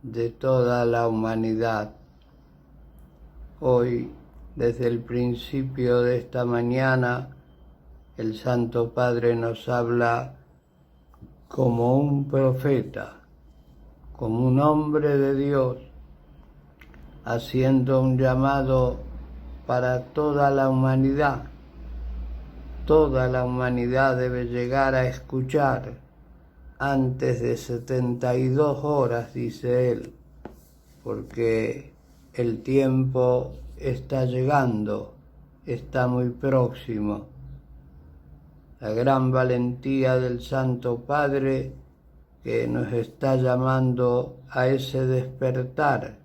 de toda la humanidad. Hoy, desde el principio de esta mañana, el Santo Padre nos habla como un profeta, como un hombre de Dios, haciendo un llamado para toda la humanidad. Toda la humanidad debe llegar a escuchar antes de 72 horas, dice él, porque el tiempo está llegando, está muy próximo. La gran valentía del Santo Padre que nos está llamando a ese despertar,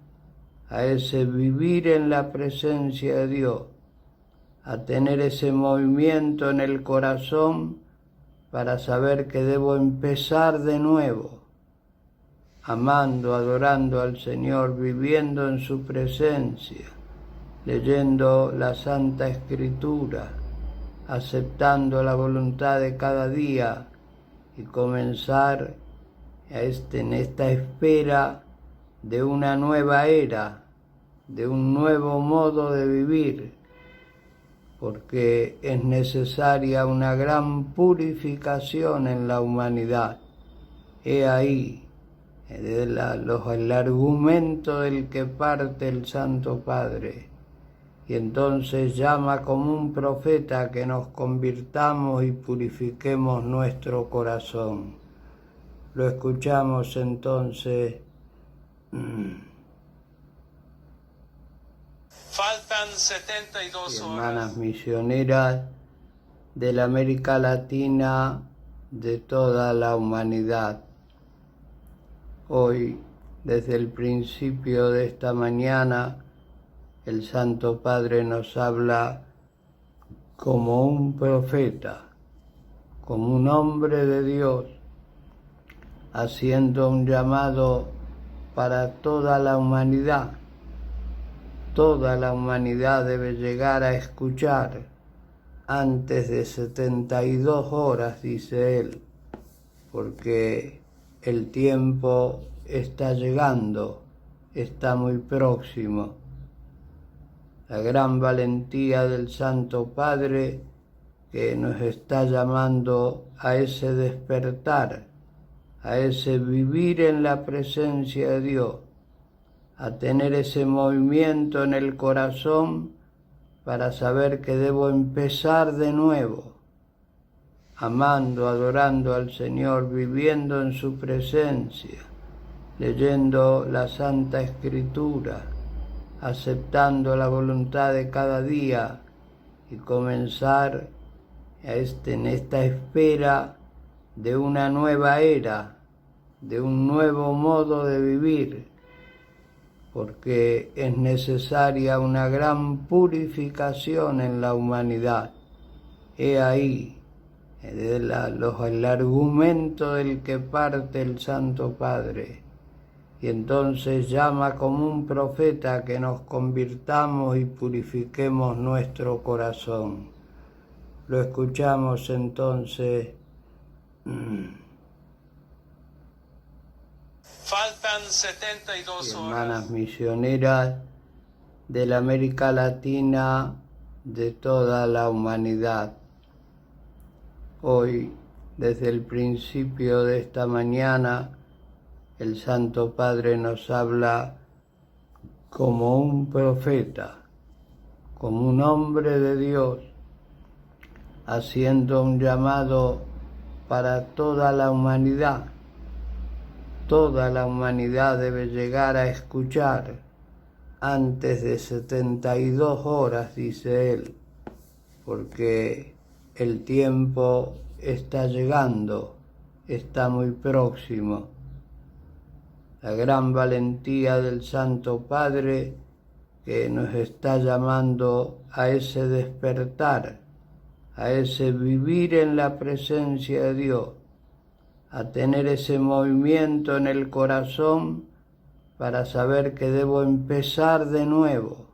a ese vivir en la presencia de Dios, a tener ese movimiento en el corazón para saber que debo empezar de nuevo, amando, adorando al Señor, viviendo en su presencia, leyendo la Santa Escritura, aceptando la voluntad de cada día y comenzar en esta espera de una nueva era, de un nuevo modo de vivir, porque es necesaria una gran purificación en la humanidad. He ahí el argumento del que parte el Santo Padre, y entonces llama como un profeta a que nos convirtamos y purifiquemos nuestro corazón. Lo escuchamos entonces. Faltan 72 horas. Hermanas misioneras de la América Latina, de toda la humanidad. Hoy, desde el principio de esta mañana, el Santo Padre nos habla como un profeta, como un hombre de Dios, haciendo un llamado para toda la humanidad. Toda la humanidad debe llegar a escuchar antes de 72 horas, dice él, porque el tiempo está llegando, está muy próximo. La gran valentía del Santo Padre que nos está llamando a ese despertar, a ese vivir en la presencia de Dios, a tener ese movimiento en el corazón para saber que debo empezar de nuevo, amando, adorando al Señor, viviendo en su presencia, leyendo la Santa Escritura, aceptando la voluntad de cada día y comenzar en esta espera de una nueva era, de un nuevo modo de vivir, porque es necesaria una gran purificación en la humanidad. He ahí el argumento del que parte el Santo Padre, y entonces llama como un profeta a que nos convirtamos y purifiquemos nuestro corazón. Lo escuchamos entonces. Faltan 72 horas. Hermanas misioneras de la América Latina, de toda la humanidad. Hoy, desde el principio de esta mañana, el Santo Padre nos habla como un profeta, como un hombre de Dios, haciendo un llamado para toda la humanidad. Toda la humanidad debe llegar a escuchar antes de 72 horas, dice él, porque el tiempo está llegando, está muy próximo. La gran valentía del Santo Padre que nos está llamando a ese despertar, a ese vivir en la presencia de Dios, a tener ese movimiento en el corazón para saber que debo empezar de nuevo,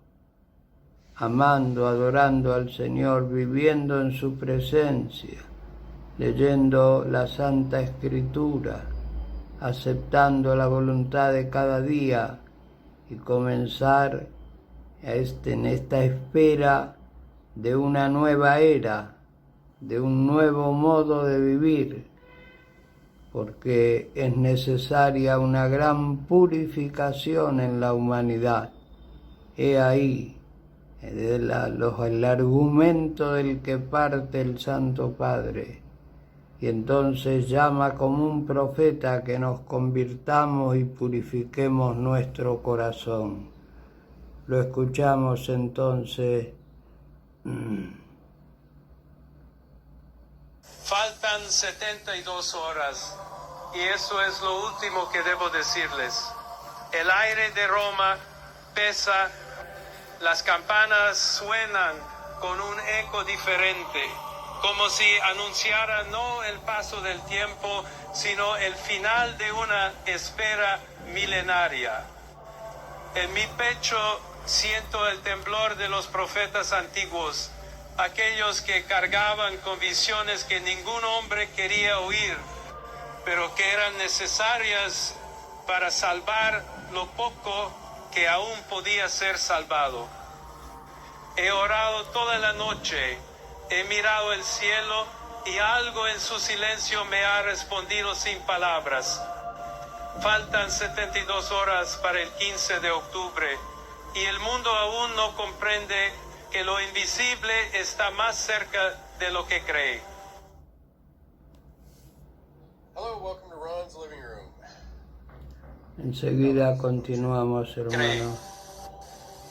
amando, adorando al Señor, viviendo en su presencia, leyendo la Santa Escritura, aceptando la voluntad de cada día y comenzar en esta espera de una nueva era, de un nuevo modo de vivir, porque es necesaria una gran purificación en la humanidad. He ahí el argumento del que parte el Santo Padre, y entonces llama como un profeta a que nos convirtamos y purifiquemos nuestro corazón. Lo escuchamos entonces. Faltan 72 horas y eso es lo último que debo decirles. El aire de Roma pesa, las campanas suenan con un eco diferente, como si anunciara no el paso del tiempo, sino el final de una espera milenaria. En mi pecho siento el temblor de los profetas antiguos, aquellos que cargaban con visiones que ningún hombre quería oír, pero que eran necesarias para salvar lo poco que aún podía ser salvado. He orado toda la noche, he mirado el cielo y algo en su silencio me ha respondido sin palabras. Faltan 72 horas para el 15 de octubre y el mundo aún no comprende que lo invisible está más cerca de lo que cree. Hello, welcome to Ron's Living Room. Enseguida continuamos, hermano.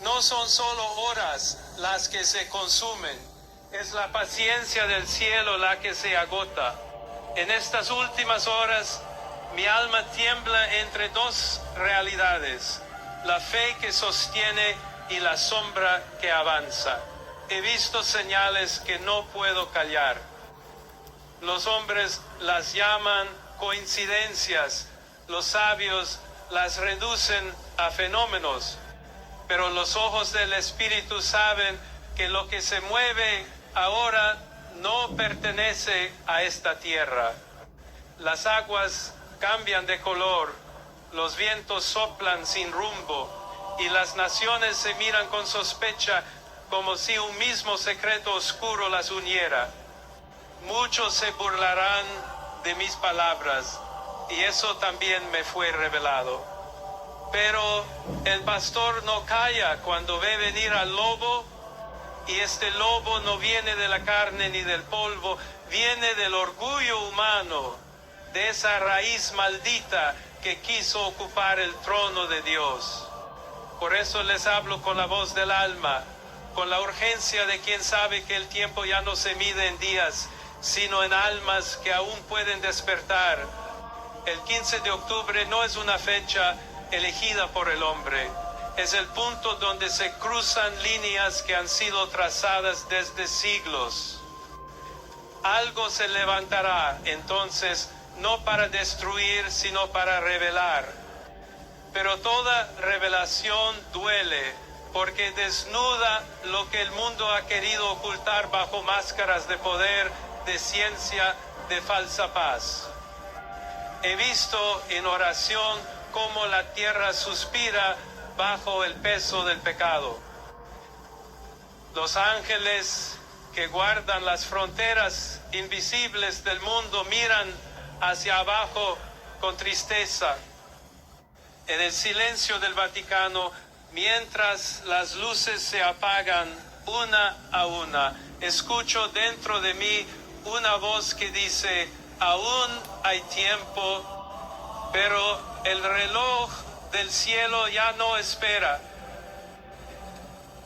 No son solo horas las que se consumen, es la paciencia del cielo la que se agota. En estas últimas horas, mi alma tiembla entre dos realidades, la fe que sostiene y la sombra que avanza. He visto señales que no puedo callar. Los hombres las llaman coincidencias, los sabios las reducen a fenómenos, pero los ojos del Espíritu saben que lo que se mueve ahora no pertenece a esta tierra. Las aguas cambian de color, los vientos soplan sin rumbo, y las naciones se miran con sospecha como si un mismo secreto oscuro las uniera. Muchos se burlarán de mis palabras, y eso también me fue revelado. Pero el pastor no calla cuando ve venir al lobo, y este lobo no viene de la carne ni del polvo, viene del orgullo humano, de esa raíz maldita que quiso ocupar el trono de Dios. Por eso les hablo con la voz del alma, con la urgencia de quien sabe que el tiempo ya no se mide en días, sino en almas que aún pueden despertar. El 15 de octubre no es una fecha elegida por el hombre, es el punto donde se cruzan líneas que han sido trazadas desde siglos. Algo se levantará entonces, no para destruir, sino para revelar. Pero toda revelación duele, porque desnuda lo que el mundo ha querido ocultar bajo máscaras de poder, de ciencia, de falsa paz. He visto en oración cómo la tierra suspira bajo el peso del pecado. Los ángeles que guardan las fronteras invisibles del mundo miran hacia abajo con tristeza. En el silencio del Vaticano, mientras las luces se apagan una a una, escucho dentro de mí una voz que dice: aún hay tiempo, pero el reloj del cielo ya no espera.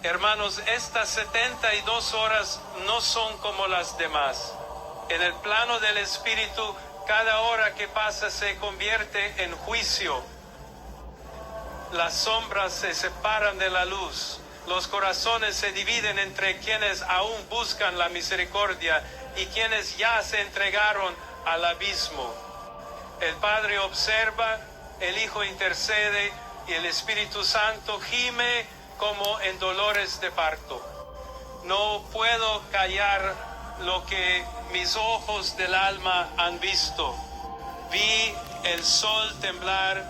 Hermanos, estas 72 horas no son como las demás. En el plano del Espíritu, cada hora que pasa se convierte en juicio. Las sombras se separan de la luz. Los corazones se dividen entre quienes aún buscan la misericordia y quienes ya se entregaron al abismo. El Padre observa, el Hijo intercede y el Espíritu Santo gime como en dolores de parto. No puedo callar lo que mis ojos del alma han visto. Vi el sol temblar,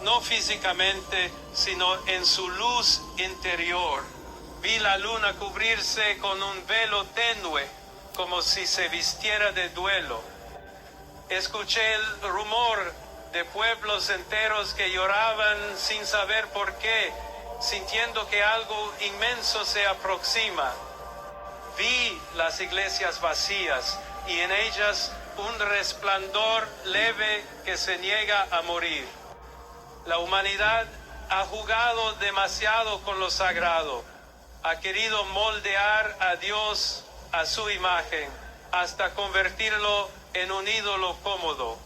no físicamente, sino en su luz interior. Vi la luna cubrirse con un velo tenue, como si se vistiera de duelo. Escuché el rumor de pueblos enteros que lloraban sin saber por qué, sintiendo que algo inmenso se aproxima. Vi las iglesias vacías y en ellas un resplandor leve que se niega a morir. La humanidad ha jugado demasiado con lo sagrado, ha querido moldear a Dios a su imagen, hasta convertirlo en un ídolo cómodo.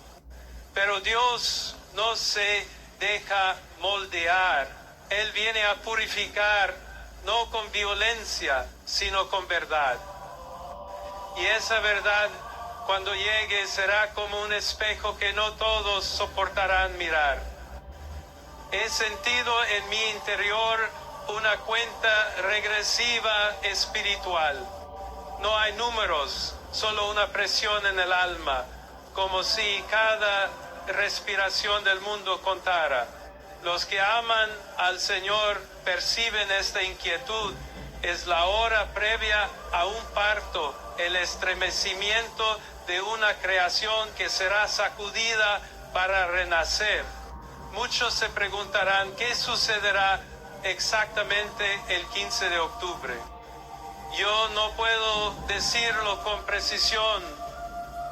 Pero Dios no se deja moldear. Él viene a purificar, no con violencia, sino con verdad. Y esa verdad, cuando llegue, será como un espejo que no todos soportarán mirar. He sentido en mi interior una cuenta regresiva espiritual. No hay números, solo una presión en el alma, como si cada respiración del mundo contara. Los que aman al Señor perciben esta inquietud. Es la hora previa a un parto, el estremecimiento de una creación que será sacudida para renacer. Muchos se preguntarán qué sucederá exactamente el 15 de octubre. Yo no puedo decirlo con precisión,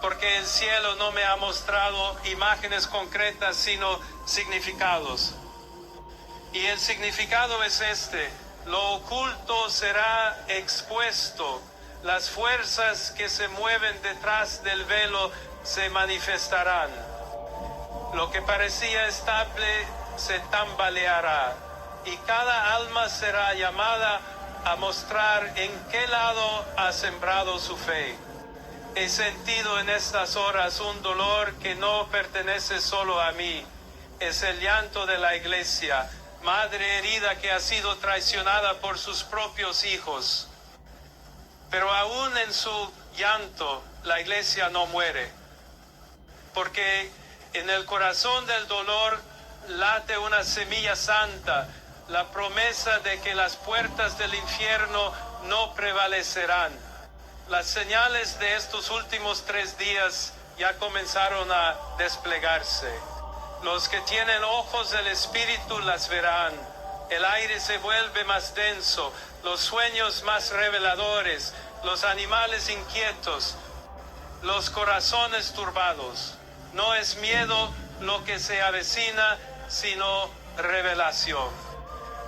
porque el cielo no me ha mostrado imágenes concretas, sino significados. Y el significado es este: lo oculto será expuesto, las fuerzas que se mueven detrás del velo se manifestarán. Lo que parecía estable se tambaleará, y cada alma será llamada a mostrar en qué lado ha sembrado su fe. He sentido en estas horas un dolor que no pertenece solo a mí. Es el llanto de la iglesia, madre herida que ha sido traicionada por sus propios hijos. Pero aún en su llanto, la iglesia no muere, porque en el corazón del dolor late una semilla santa, la promesa de que las puertas del infierno no prevalecerán. Las señales de estos últimos 3 días ya comenzaron a desplegarse. Los que tienen ojos del Espíritu las verán. El aire se vuelve más denso, los sueños más reveladores, los animales inquietos, los corazones turbados. No es miedo lo que se avecina, sino revelación.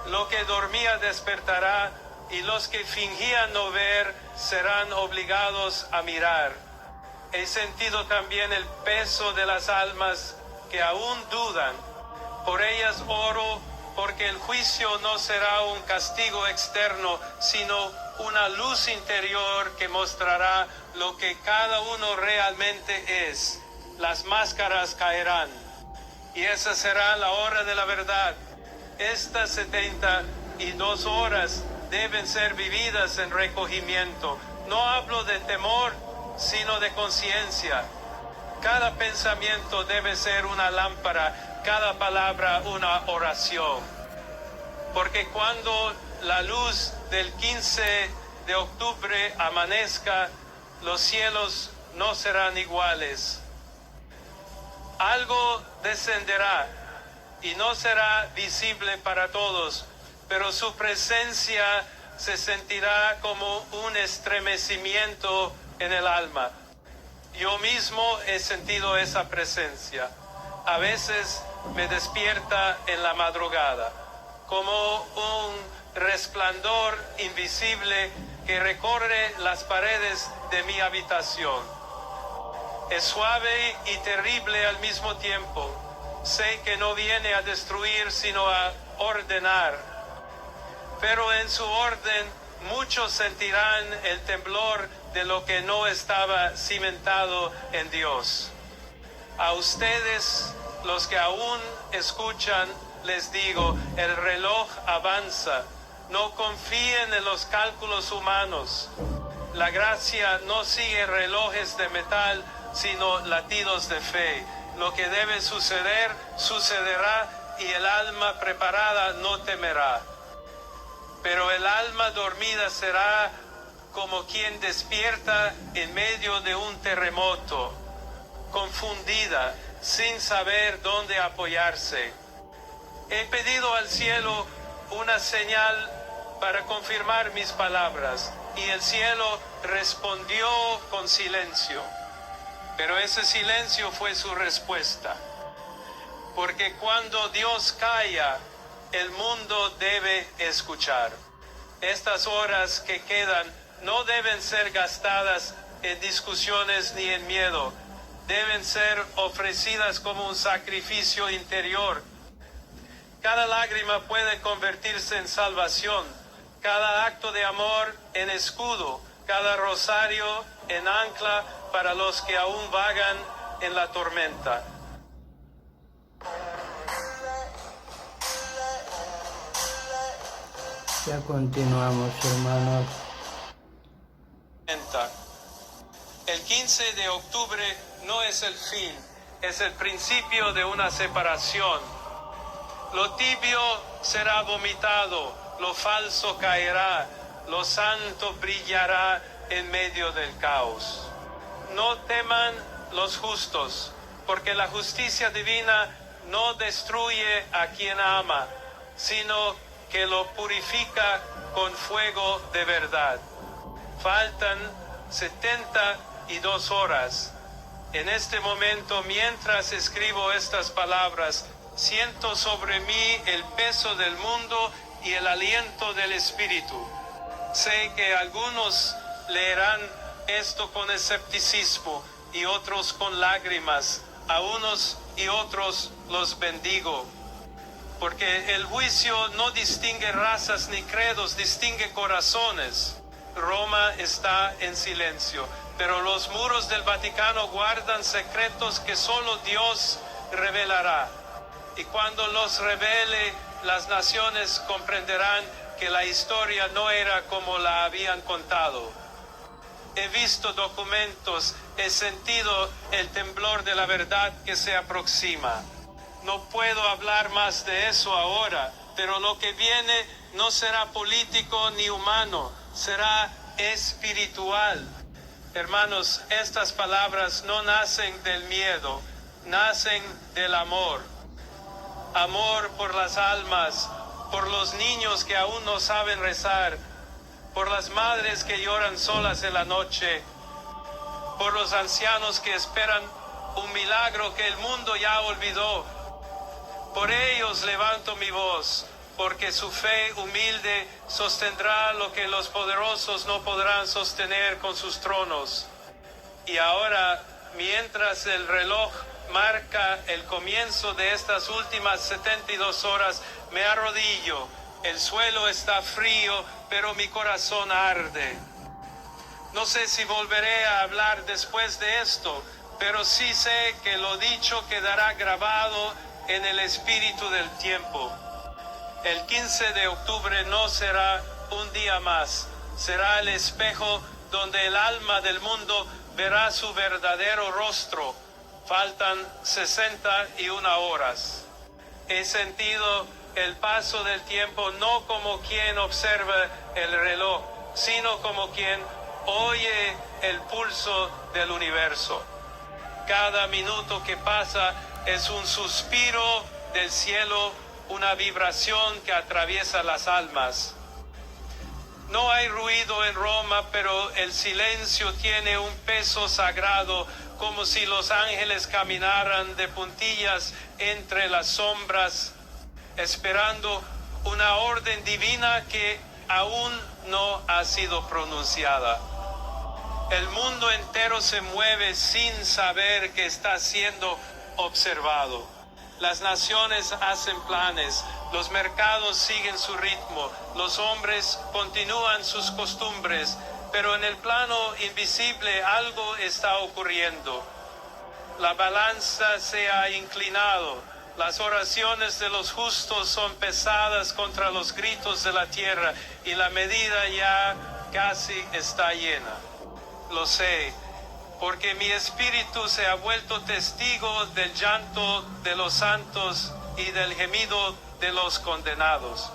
Lo que dormía despertará, y los que fingían no ver serán obligados a mirar. He sentido también el peso de las almas que aún dudan. Por ellas oro, porque el juicio no será un castigo externo, sino una luz interior que mostrará lo que cada uno realmente es. Las máscaras caerán, y esa será la hora de la verdad. Estas 72 horas deben ser vividas en recogimiento. No hablo de temor, sino de conciencia. Cada pensamiento debe ser una lámpara, cada palabra una oración. Porque cuando la luz del 15 de octubre amanezca, los cielos no serán iguales. Algo descenderá y no será visible para todos, pero su presencia se sentirá como un estremecimiento en el alma. Yo mismo he sentido esa presencia. A veces me despierta en la madrugada, como un resplandor invisible que recorre las paredes de mi habitación. Es suave y terrible al mismo tiempo. Sé que no viene a destruir, sino a ordenar. Pero en su orden, muchos sentirán el temblor de lo que no estaba cimentado en Dios. A ustedes, los que aún escuchan, les digo, el reloj avanza. No confíen en los cálculos humanos. La gracia no sigue relojes de metal, sino latidos de fe. Lo que debe suceder, sucederá, y el alma preparada no temerá. Pero el alma dormida será como quien despierta en medio de un terremoto, confundida, sin saber dónde apoyarse. He pedido al cielo una señal para confirmar mis palabras, y el cielo respondió con silencio. Pero ese silencio fue su respuesta. Porque cuando Dios calla, el mundo debe escuchar. Estas horas que quedan no deben ser gastadas en discusiones ni en miedo. Deben ser ofrecidas como un sacrificio interior. Cada lágrima puede convertirse en salvación, cada acto de amor en escudo, cada rosario en ancla para los que aún vagan en la tormenta. Ya continuamos, hermanos. El 15 de octubre no es el fin, es el principio de una separación. Lo tibio será vomitado, lo falso caerá, lo santo brillará en medio del caos. No teman los justos, porque la justicia divina no destruye a quien ama, sino que lo purifica con fuego de verdad. Faltan 72 horas. En este momento, mientras escribo estas palabras, siento sobre mí el peso del mundo y el aliento del Espíritu. Sé que algunos leerán esto con escepticismo y otros con lágrimas. A unos y otros los bendigo. Porque el juicio no distingue razas ni credos, distingue corazones. Roma está en silencio, pero los muros del Vaticano guardan secretos que solo Dios revelará. Y cuando los revele, las naciones comprenderán que la historia no era como la habían contado. He visto documentos, he sentido el temblor de la verdad que se aproxima. No puedo hablar más de eso ahora, pero lo que viene no será político ni humano, será espiritual. Hermanos, estas palabras no nacen del miedo, nacen del amor. Amor por las almas, por los niños que aún no saben rezar, por las madres que lloran solas en la noche, por los ancianos que esperan un milagro que el mundo ya olvidó. Por ellos levanto mi voz, porque su fe humilde sostendrá lo que los poderosos no podrán sostener con sus tronos. Y ahora, mientras el reloj marca el comienzo de estas últimas 72 horas, me arrodillo. El suelo está frío, pero mi corazón arde. No sé si volveré a hablar después de esto, pero sí sé que lo dicho quedará grabado en el espíritu del tiempo. El 15 de octubre no será un día más, será el espejo donde el alma del mundo verá su verdadero rostro. Faltan 61 horas. He sentido el paso del tiempo no como quien observa el reloj, sino como quien oye el pulso del universo. Cada minuto que pasa es un suspiro del cielo, una vibración que atraviesa las almas. No hay ruido en Roma, pero el silencio tiene un peso sagrado, como si los ángeles caminaran de puntillas entre las sombras, esperando una orden divina que aún no ha sido pronunciada. El mundo entero se mueve sin saber que está siendo observado. Las naciones hacen planes, los mercados siguen su ritmo, los hombres continúan sus costumbres, pero en el plano invisible algo está ocurriendo. La balanza se ha inclinado, las oraciones de los justos son pesadas contra los gritos de la tierra y la medida ya casi está llena. Lo sé, porque mi espíritu se ha vuelto testigo del llanto de los santos y del gemido de los condenados.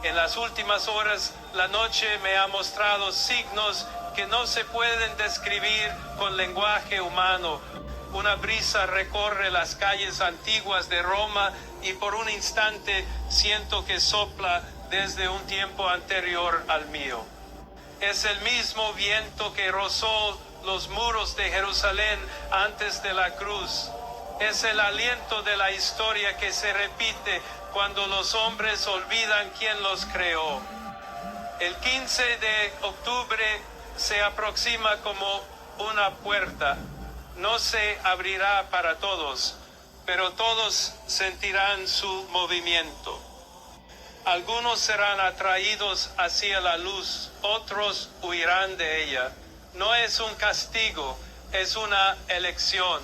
En las últimas horas, la noche me ha mostrado signos que no se pueden describir con lenguaje humano. Una brisa recorre las calles antiguas de Roma y por un instante siento que sopla desde un tiempo anterior al mío. Es el mismo viento que rozó los muros de Jerusalén antes de la cruz. Es el aliento de la historia que se repite cuando los hombres olvidan quién los creó. El 15 de octubre se aproxima como una puerta. No se abrirá para todos, pero todos sentirán su movimiento. Algunos serán atraídos hacia la luz, otros huirán de ella. No es un castigo, es una elección.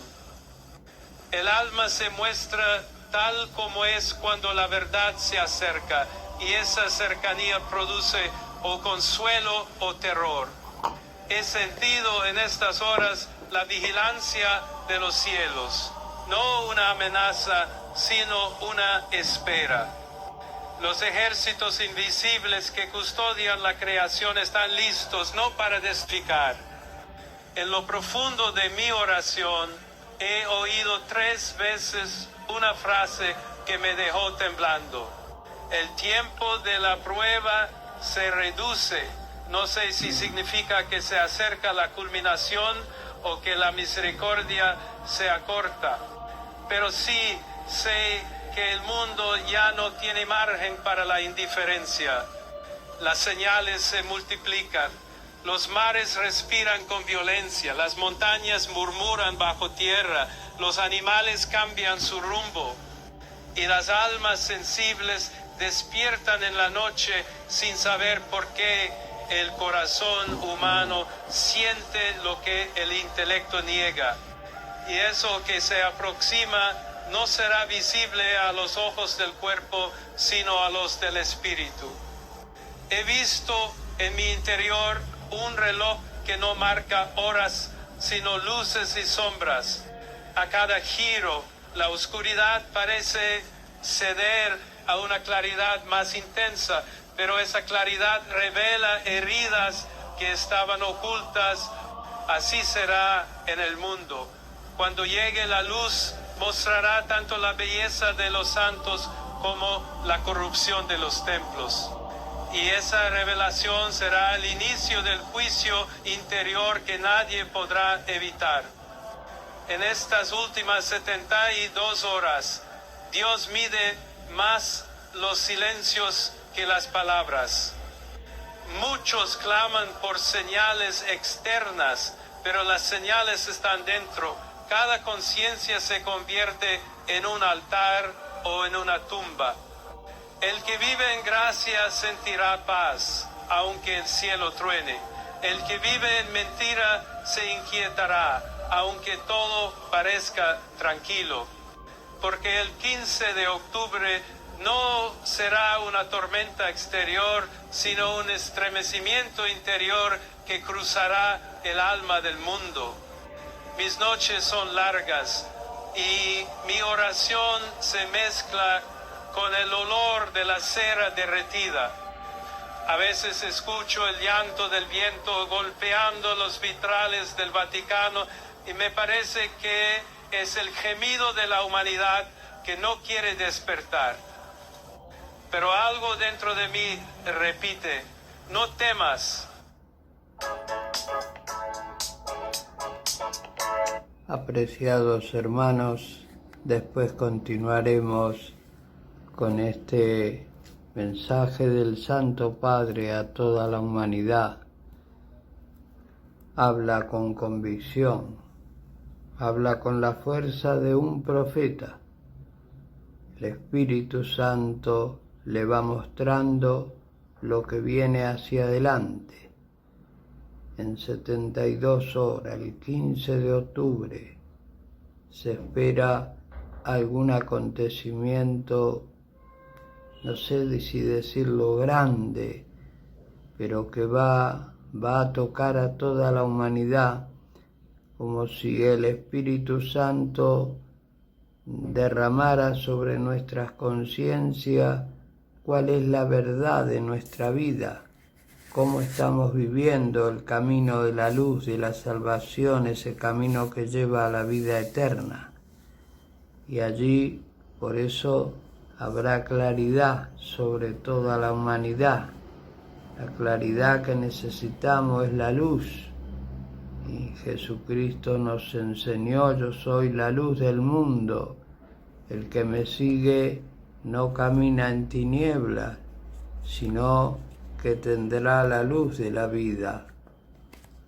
El alma se muestra tal como es cuando la verdad se acerca, y esa cercanía produce o consuelo o terror. He sentido en estas horas la vigilancia de los cielos, no una amenaza, sino una espera. Los ejércitos invisibles que custodian la creación están listos, no para desficar. En lo profundo de mi oración, he oído 3 veces una frase que me dejó temblando. El tiempo de la prueba se reduce. No sé si significa que se acerca la culminación o que la misericordia se acorta. Pero sí sé que el mundo ya no tiene margen para la indiferencia. Las señales se multiplican. Los mares respiran con violencia, las montañas murmuran bajo tierra, los animales cambian su rumbo y las almas sensibles despiertan en la noche sin saber por qué el corazón humano siente lo que el intelecto niega. Y eso que se aproxima no será visible a los ojos del cuerpo, sino a los del espíritu. He visto en mi interior un reloj que no marca horas, sino luces y sombras. A cada giro, la oscuridad parece ceder a una claridad más intensa, pero esa claridad revela heridas que estaban ocultas. Así será en el mundo. Cuando llegue la luz, mostrará tanto la belleza de los santos como la corrupción de los templos. Y esa revelación será el inicio del juicio interior que nadie podrá evitar. En estas últimas 72 horas, Dios mide más los silencios que las palabras. Muchos claman por señales externas, pero las señales están dentro. Cada conciencia se convierte en un altar o en una tumba. El que vive en gracia sentirá paz, aunque el cielo truene. El que vive en mentira se inquietará, aunque todo parezca tranquilo. Porque el 15 de octubre no será una tormenta exterior, sino un estremecimiento interior que cruzará el alma del mundo. Mis noches son largas y mi oración se mezcla con el olor de la cera derretida. A veces escucho el llanto del viento golpeando los vitrales del Vaticano y me parece que es el gemido de la humanidad que no quiere despertar. Pero algo dentro de mí repite: no temas. Apreciados hermanos, después continuaremos con este mensaje del Santo Padre a toda la humanidad. Habla con convicción, habla con la fuerza de un profeta. El Espíritu Santo le va mostrando lo que viene hacia adelante. En 72 horas, el 15 de octubre, se espera algún acontecimiento, no sé si decirlo grande, pero que va a tocar a toda la humanidad como si el Espíritu Santo derramara sobre nuestras conciencias cuál es la verdad de nuestra vida, cómo estamos viviendo el camino de la luz, de la salvación, ese camino que lleva a la vida eterna. Y allí, por eso, habrá claridad sobre toda la humanidad. La claridad que necesitamos es la luz. Y Jesucristo nos enseñó: yo soy la luz del mundo. El que me sigue no camina en tinieblas, sino que tendrá la luz de la vida.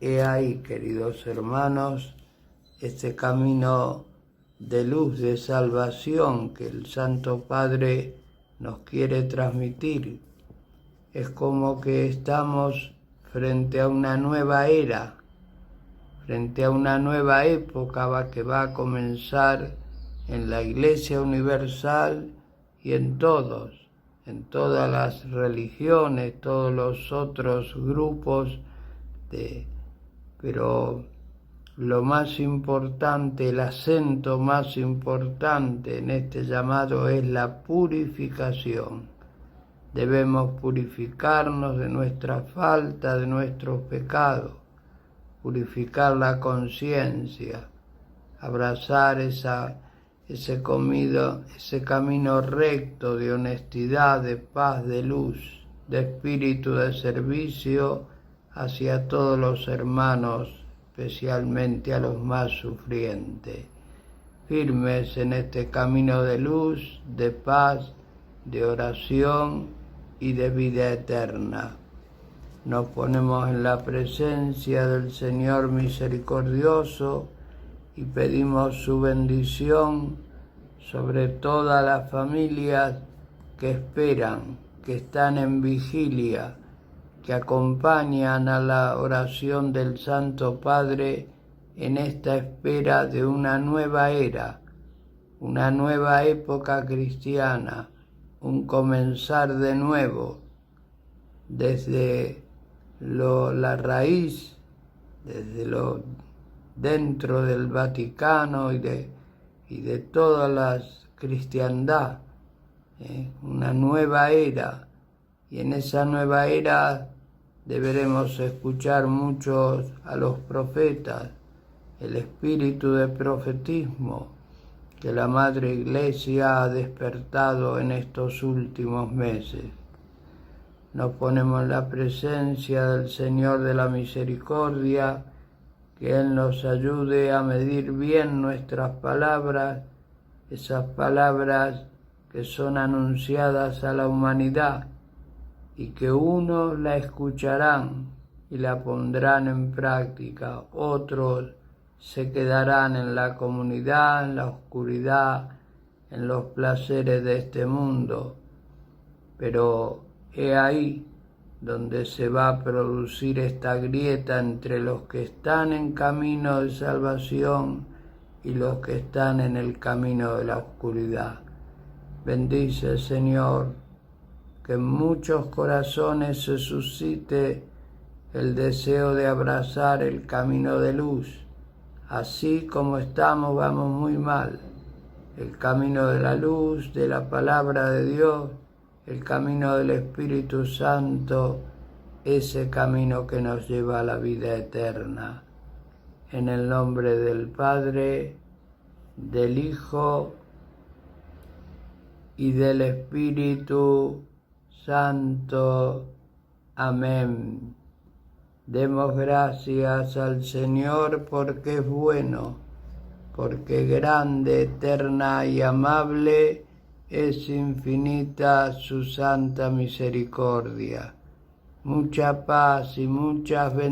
He ahí, queridos hermanos, este camino de luz, de salvación que el Santo Padre nos quiere transmitir. Es como que estamos frente a una nueva era, frente a una nueva época que va a comenzar en la Iglesia Universal y en todas las religiones, todos los otros grupos, pero lo más importante, el acento más importante en este llamado es la purificación. Debemos purificarnos de nuestra falta, de nuestros pecados, purificar la conciencia, abrazar ese camino recto de honestidad, de paz, de luz, de espíritu de servicio hacia todos los hermanos, especialmente a los más sufrientes, firmes en este camino de luz, de paz, de oración y de vida eterna. Nos ponemos en la presencia del Señor misericordioso y pedimos su bendición sobre todas las familias que esperan, que están en vigilia, que acompañan a la oración del Santo Padre en esta espera de una nueva era, una nueva época cristiana, un comenzar de nuevo, desde la raíz, desde dentro del Vaticano y de toda la cristiandad, una nueva era, y en esa nueva era deberemos escuchar mucho a los profetas, el espíritu de profetismo que la Madre Iglesia ha despertado en estos últimos meses. Nos ponemos en la presencia del Señor de la Misericordia, que Él nos ayude a medir bien nuestras palabras, esas palabras que son anunciadas a la humanidad, y que unos la escucharán y la pondrán en práctica, otros se quedarán en la comunidad, en la oscuridad, en los placeres de este mundo. Pero he ahí donde se va a producir esta grieta entre los que están en camino de salvación y los que están en el camino de la oscuridad. Bendice, Señor, que en muchos corazones se suscite el deseo de abrazar el camino de luz. Así como estamos, vamos muy mal. El camino de la luz, de la palabra de Dios, el camino del Espíritu Santo, ese camino que nos lleva a la vida eterna. En el nombre del Padre, del Hijo y del Espíritu Santo. Amén. Demos gracias al Señor porque es bueno, porque grande, eterna y amable es infinita su santa misericordia. Mucha paz y muchas bendiciones.